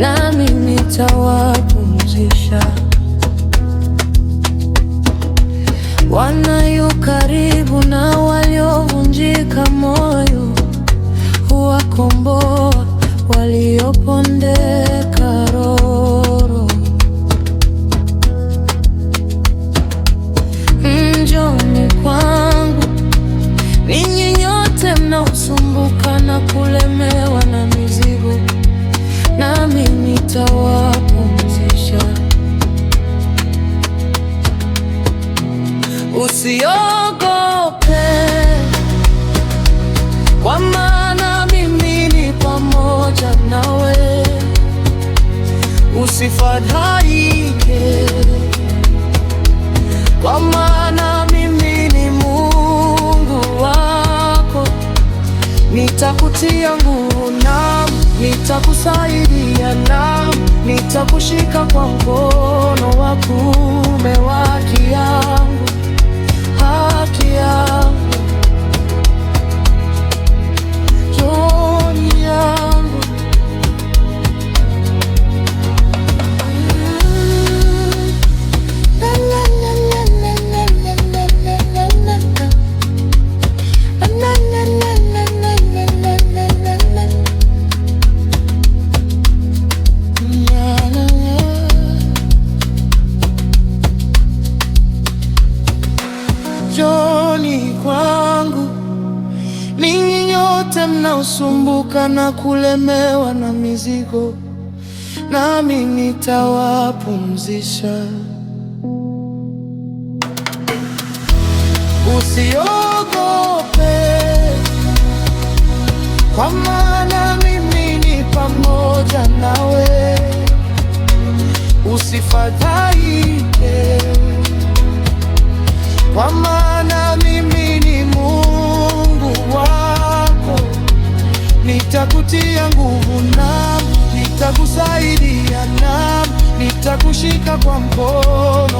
nami nitawapumzisha. Bwana yu karibu na waliovunjika moyo, huwakomboa waliopondeka roho. Njooni kwangu ninyi nyote mnaosumbuka na kulemewa na mizigo, nami nitawapumzisha. Usiogope, kwa maana mimi ni pamoja nawe. Usifadhaike, kwa maana mimi ni Mungu wako. Nitakutia nguvu, nami nitakusaidia, nami nitakushika kwa mkono wa kuume wa haki yangu. Haki yangu, Joni yangu. Njooni kwangu ninyi nyote mnaosumbuka na kulemewa na mizigo, nami nitawapumzisha. Usiogope, kwa maana mimi ni pamoja nawe. Usifadhaike, kwa maana mimi ni Mungu wako. Nitakutia nguvu, nami nitakusaidia, nami nitakushika kwa mkono